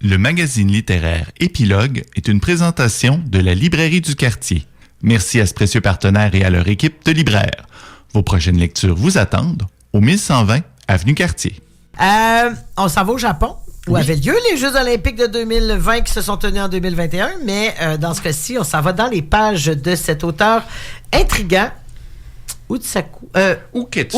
Le magazine littéraire Épilogue est une présentation de la Librairie du Quartier. Merci à ce précieux partenaire et à leur équipe de libraires. Vos prochaines lectures vous attendent au 1120 Avenue Cartier. On s'en va au Japon, où avaient lieu les Jeux olympiques de 2020 qui se sont tenus en 2021, mais dans ce cas-ci, on s'en va dans les pages de cet auteur intriguant, Uketsu.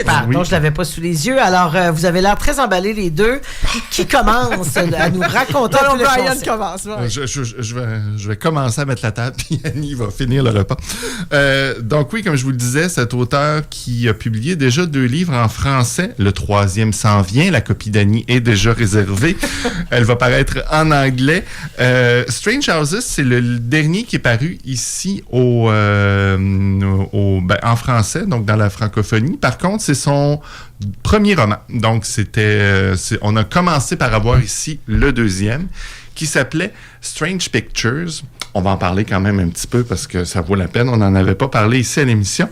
Pardon, je ne l'avais pas sous les yeux. Alors, vous avez l'air très emballés les deux. Qui commence à nous raconter tout le Brian commence. Ouais. Je vais commencer à mettre la table, puis Annie va finir le repas. Donc oui, comme je vous le disais, cet auteur qui a publié déjà 2 livres en français. Le 3e s'en vient. La copie d'Annie est déjà réservée. Elle va paraître en anglais. Strange Houses, c'est le dernier qui est paru ici en français, donc dans la francophonie. Par contre, c'est son premier roman. Donc, on a commencé par avoir ici le 2e, qui s'appelait Strange Pictures. On va en parler quand même un petit peu parce que ça vaut la peine. On n'en avait pas parlé ici à l'émission.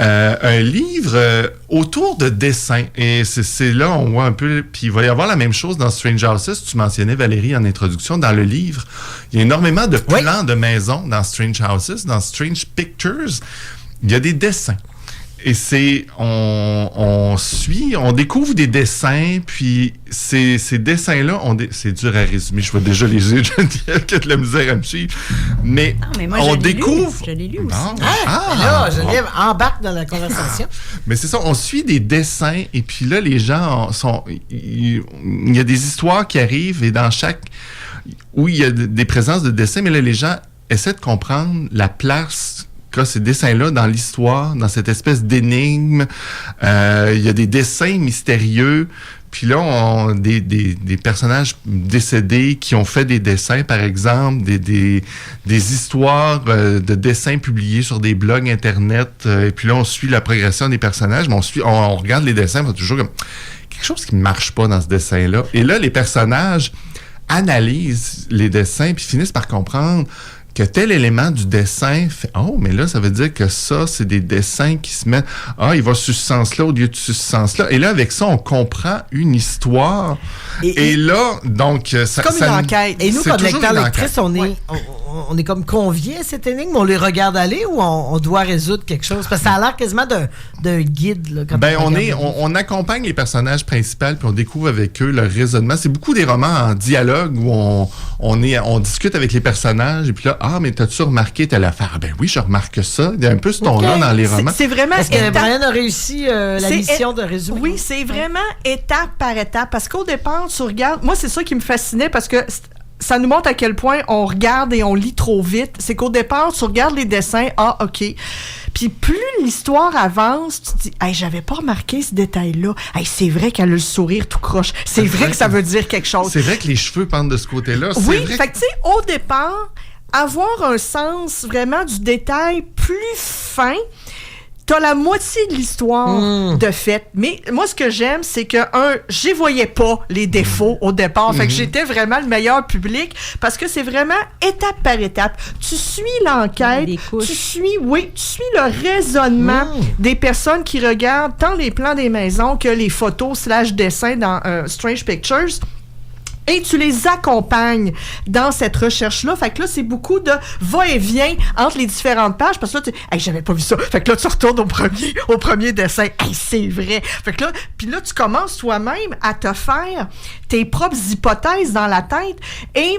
Un livre autour de dessins. Et c'est là, on voit un peu... Puis il va y avoir la même chose dans Strange Houses. Tu mentionnais, Valérie, en introduction. Dans le livre, il y a énormément de plans de maisons dans Strange Houses. Dans Strange Pictures, il y a des dessins. Et on découvre des dessins, puis ces dessins-là, c'est dur à résumer. Je vois déjà les yeux de Geneviève qui a de la misère à me suivre. Mais moi, on découvre... Je l'ai lu aussi. Là, Geneviève embarque dans la conversation. Mais c'est ça, on suit des dessins, et puis là, les gens il y a des histoires qui arrivent, et dans chaque... où il y a des présences de dessins, mais là, les gens essaient de comprendre la place ces dessins-là dans l'histoire, dans cette espèce d'énigme. Il y a des dessins mystérieux. Puis là, des personnages décédés qui ont fait des dessins, par exemple, des histoires de dessins publiés sur des blogs Internet. Et puis là, on suit la progression des personnages, mais on regarde les dessins, on a toujours comme quelque chose qui ne marche pas dans ce dessin-là. Et là, les personnages analysent les dessins puis finissent par comprendre que tel élément du dessin fait « Oh, mais là, ça veut dire que ça, c'est des dessins qui se mettent... Ah, il va sur ce sens-là au lieu de sur ce sens-là. » Et là, avec ça, on comprend une histoire. Et là, donc... C'est comme une enquête. Et nous, comme lecteurs, lectrices, on est comme conviés à cette énigme. On les regarde aller ou on doit résoudre quelque chose? Parce que ça a l'air quasiment d'un guide. Là, on accompagne les personnages principaux puis on découvre avec eux leur raisonnement. C'est beaucoup des romans en dialogue où on discute avec les personnages et puis là, mais t'as-tu remarqué telle affaire? Ben oui, je remarque ça. Il y a un peu ce ton-là dans les romans. C'est vraiment... Est-ce que Brian a réussi la mission de résumer? Oui, c'est vraiment étape par étape. Parce qu'au départ, tu regardes... Moi, c'est ça qui me fascinait parce que ça nous montre à quel point on regarde et on lit trop vite. C'est qu'au départ, tu regardes les dessins, OK. Puis plus l'histoire avance, tu te dis, j'avais pas remarqué ce détail-là. C'est vrai qu'elle a le sourire tout croche. C'est vrai que ça veut dire quelque chose. C'est vrai que les cheveux pendent de ce côté-là. Oui, fait que tu sais, au départ... avoir un sens vraiment du détail plus fin, t'as la moitié de l'histoire de fait. Mais moi, ce que j'aime, c'est que, j'y voyais pas les défauts au départ. Fait que j'étais vraiment le meilleur public parce que c'est vraiment étape par étape. Tu suis l'enquête, tu suis le raisonnement des personnes qui regardent tant les plans des maisons que les photos / dessins dans Strange Pictures. Et tu les accompagnes dans cette recherche-là. Fait que là, c'est beaucoup de va-et-vient entre les différentes pages. Parce que là, j'avais pas vu ça. Fait que là, tu retournes au premier dessin. C'est vrai. Fait que là, puis là, tu commences toi-même à te faire tes propres hypothèses dans la tête. Et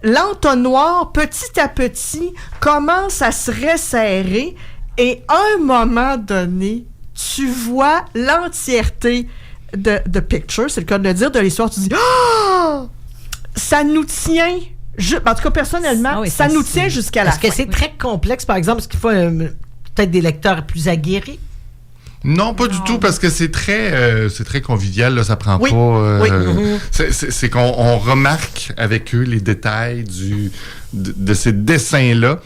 l'entonnoir, petit à petit, commence à se resserrer. Et à un moment donné, tu vois l'entièreté de Picture, c'est le cas de le dire, de l'histoire. Tu dis, ça nous tient, en tout cas personnellement, ça nous tient jusqu'à la fin. Est-ce que c'est très complexe, par exemple? Est-ce qu'il faut peut-être des lecteurs plus aguerris? Non, pas du tout, parce que c'est très convivial, là, ça prend pas... C'est qu'on remarque avec eux les détails de ces dessins-là.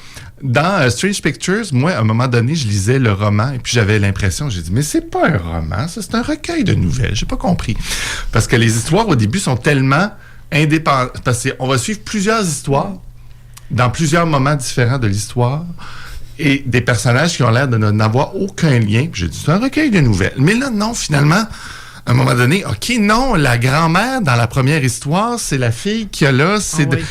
Dans Strange Pictures, moi, à un moment donné, je lisais le roman et puis j'avais l'impression, j'ai dit, mais c'est pas un roman, ça, c'est un recueil de nouvelles. J'ai pas compris. Parce que les histoires, au début, sont tellement indépendantes. Parce qu'on va suivre plusieurs histoires dans plusieurs moments différents de l'histoire et des personnages qui ont l'air de n'avoir aucun lien. Puis j'ai dit, c'est un recueil de nouvelles. Mais là, non, finalement... À un moment donné, OK, non, la grand-mère dans la première histoire, c'est la fille qu'il y a là. C'est oui.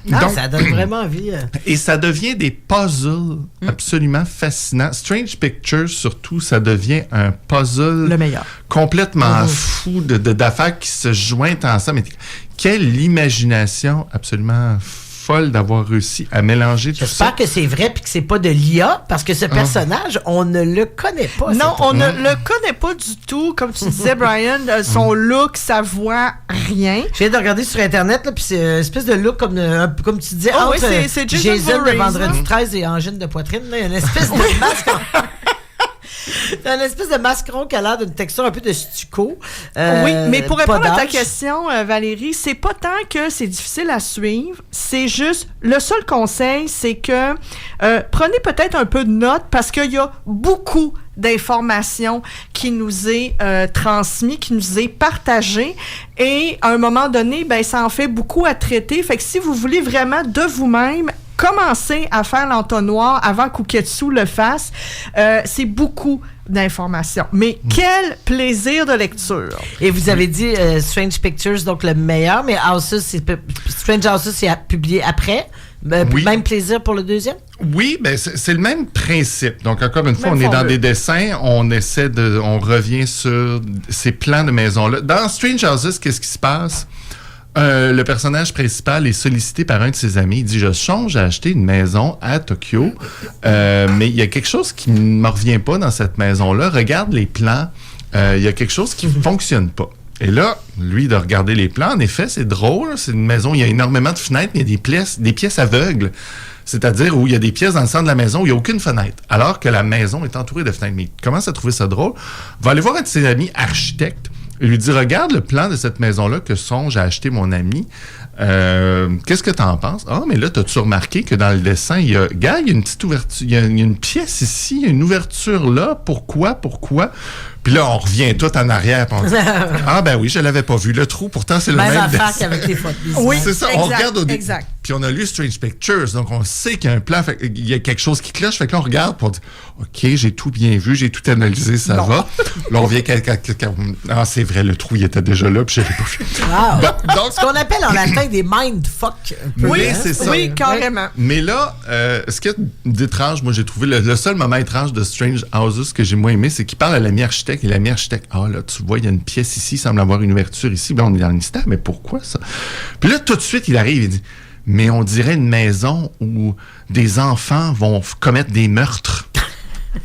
Donc, ça donne vraiment envie. Et ça devient des puzzles absolument fascinants. Strange Pictures, surtout, ça devient un puzzle le meilleur. Complètement fou d'affaires qui se joignent ensemble. Mais quelle imagination absolument folle d'avoir réussi à mélanger tout ça. J'espère que c'est vrai puis que c'est pas de l'IA, parce que ce personnage, on ne le connaît pas. Non, on ne le connaît pas du tout. Comme tu disais, Brian, son look, sa voix, rien. Je viens de regarder sur Internet, là, puis c'est une espèce de look comme tu disais, entre c'est Jason de Vendredi 13 et Angine de poitrine. Là, il y a une espèce de masque. C'est une espèce de mascaron qui a l'air d'une texture un peu de stucco. Oui, mais pour répondre à ta question, Valérie, c'est pas tant que c'est difficile à suivre, c'est juste, le seul conseil, c'est que prenez peut-être un peu de notes, parce qu'il y a beaucoup d'informations qui nous est transmis, qui nous est partagée, et à un moment donné, ben ça en fait beaucoup à traiter. Fait que si vous voulez vraiment de vous-même commencer à faire l'entonnoir avant qu'Uketsu le fasse, c'est beaucoup d'informations. Mais quel plaisir de lecture! Et vous avez dit Strange Pictures, donc le meilleur, mais Strange Houses, c'est publié après. Oui. Même plaisir pour le deuxième? Oui, ben c'est le même principe. Donc, encore une fois, Même on est dans formule. des dessins, on revient sur ces plans de maison-là. Dans Strange Houses, qu'est-ce qui se passe? Le personnage principal est sollicité par un de ses amis. Il dit, je songe à acheter une maison à Tokyo, mais il y a quelque chose qui ne me revient pas dans cette maison-là. Regarde les plans, il y a quelque chose qui ne fonctionne pas. Et là, lui, de regarder les plans, en effet, c'est drôle. C'est une maison, il y a énormément de fenêtres, mais il y a des pièces aveugles. C'est-à-dire où il y a des pièces dans le centre de la maison où il n'y a aucune fenêtre, alors que la maison est entourée de fenêtres. Mais il commence à trouver ça drôle. Il va aller voir un de ses amis architectes. Il lui dit, regarde le plan de cette maison-là que songe à acheter mon ami. Qu'est-ce que tu en penses? Ah, mais là, t'as-tu remarqué que dans le dessin, il y a une petite ouverture, il y a une pièce ici, il y a une ouverture là. Pourquoi? Puis là, on revient tout en arrière. On dit, ah, ben oui, je l'avais pas vu. Le trou, pourtant, c'est le même affaire dessin. qu'avec les photos. Oui, c'est ça. exact, On regarde au début. exact. Puis on a lu Strange Pictures, donc on sait qu'il y a un plan. Il y a quelque chose qui cloche. Fait que là, on regarde pour dire, OK, j'ai tout bien vu, j'ai tout analysé, ça va. Là, on vient ah, c'est vrai, le trou, il était déjà là, puis je l'ai pas vu. Wow. Donc, Ce qu'on appelle en latin des mindfuck. Oui, c'est ça. Oui, carrément. Mais là, ce qu'il y a d'étrange, moi, j'ai trouvé le seul moment étrange de Strange Houses que j'ai moins aimé, c'est qu'il parle à l'ami architecte, et l'ami architecte, ah là, tu vois, il y a une pièce ici, il semble avoir une ouverture ici. Ben, on est dans le mystère, mais pourquoi ça? Puis là, tout de suite, il arrive, il dit, mais on dirait une maison où des enfants vont commettre des meurtres.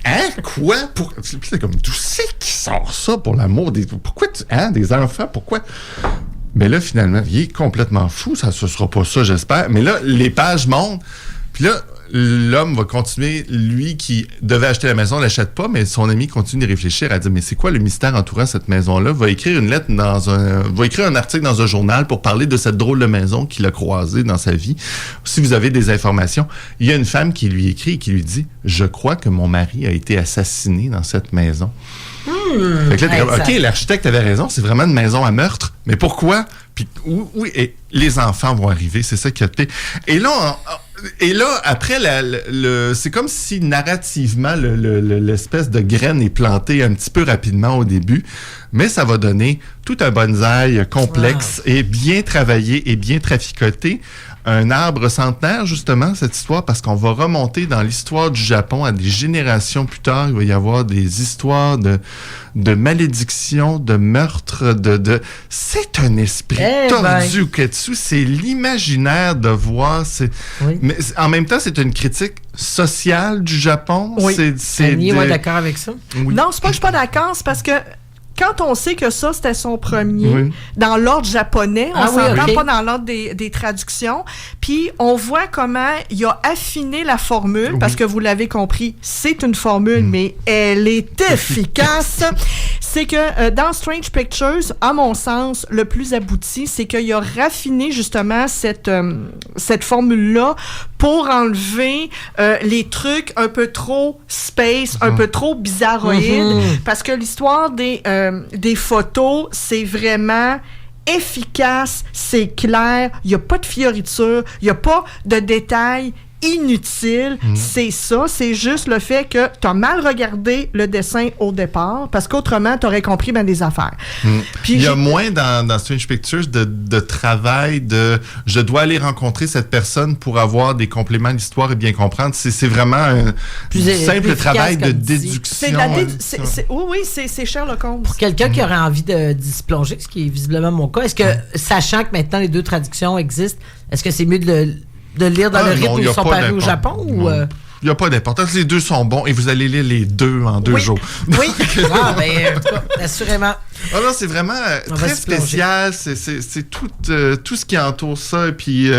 Hein? Quoi? C'est comme, d'où c'est qui sort ça, pour l'amour des... Pourquoi des enfants? Pourquoi? Mais là, finalement, il est complètement fou. Ce sera pas ça, j'espère. Mais là, les pages montent. Puis là, l'homme va continuer. Lui qui devait acheter la maison, ne l'achète pas, mais son ami continue de réfléchir à dire, mais c'est quoi le mystère entourant cette maison-là? Va écrire une lettre va écrire un article dans un journal pour parler de cette drôle de maison qu'il a croisée dans sa vie. Si vous avez des informations, il y a une femme qui lui écrit et qui lui dit, je crois que mon mari a été assassiné dans cette maison. Fait que là, OK, l'architecte avait raison, c'est vraiment une maison à meurtre. Mais pourquoi? Puis oui, et les enfants vont arriver, c'est ça qui a été. Et là, après, c'est comme si narrativement, l'espèce de graine est plantée un petit peu rapidement au début, mais ça va donner tout un bonsaï complexe et bien travaillé et bien traficoté. Un arbre centenaire, justement, cette histoire, parce qu'on va remonter dans l'histoire du Japon à des générations plus tard. Il va y avoir des histoires de malédiction, de meurtre, c'est un esprit tordu, Uketsu. C'est l'imaginaire de voir. Oui. Mais en même temps, c'est une critique sociale du Japon. Oui. C'est d'accord avec ça? Oui. Non, c'est pas que je suis pas d'accord, c'est parce que quand on sait que ça, c'était son premier, dans l'ordre japonais, on s'entend pas dans l'ordre des traductions, puis on voit comment il a affiné la formule, parce que vous l'avez compris, c'est une formule, mais elle est efficace. C'est que dans Strange Pictures, à mon sens, le plus abouti, c'est qu'il a raffiné justement cette formule-là pour enlever les trucs un peu trop space, un peu trop bizarroïdes, parce que l'histoire des photos, c'est vraiment efficace, c'est clair, il n'y a pas de fioriture, il n'y a pas de détails inutile, c'est ça. C'est juste le fait que tu as mal regardé le dessin au départ, parce qu'autrement, tu aurais compris bien des affaires. Puis il y a moins dans Strange Pictures de travail de « je dois aller rencontrer cette personne pour avoir des compléments d'histoire et bien comprendre ». C'est vraiment un simple travail de déduction. Oui, c'est Sherlock Holmes. Pour quelqu'un qui aurait envie d'y se plonger, ce qui est visiblement mon cas, est-ce que, sachant que maintenant les 2 traductions existent, est-ce que c'est mieux de lire dans le rythme où ils sont parus au Japon ou... Il n'y a pas d'importance. Les 2 sont bons et vous allez lire les 2 en 2 jours. Oui. En tout cas, assurément. Ah non, c'est vraiment très spécial. C'est tout ce qui entoure ça. Et puis,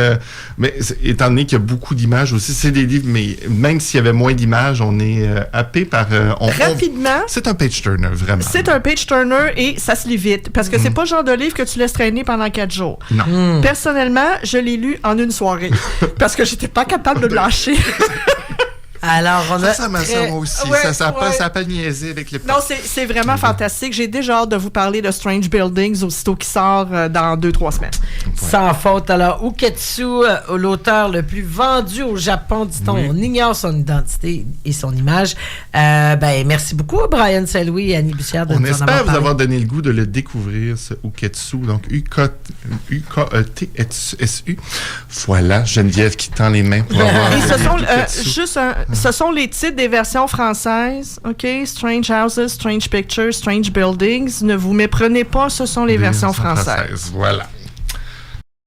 mais étant donné qu'il y a beaucoup d'images aussi, c'est des livres, mais même s'il y avait moins d'images, on est happé par... Rapidement. C'est un page-turner, vraiment. C'est un page-turner et ça se lit vite. Parce que c'est pas le genre de livre que tu laisses traîner pendant 4 jours. Non. Personnellement, je l'ai lu en une soirée. Parce que j'étais pas capable de le lâcher. Alors, ça m'a ça, moi aussi. Ça a pas niaisé avec les... Non, c'est vraiment fantastique. J'ai déjà hâte de vous parler de Strange Buildings aussitôt qui sort dans 2-3 semaines. Ouais. Sans faute. Alors, Uketsu, l'auteur le plus vendu au Japon, dit-on. On ignore son identité et son image. Merci beaucoup, Brian Saint-Louis et Annie Bussière de nous en avoir parlé. On espère vous avoir donné le goût de le découvrir, ce Uketsu. Donc, U-K-E-T-S-U. Voilà, Geneviève qui tend les mains pour avoir... Et ce sont les titres des versions françaises, OK? Strange Houses, Strange Pictures, Strange Buildings. Ne vous méprenez pas, ce sont les versions françaises. Voilà.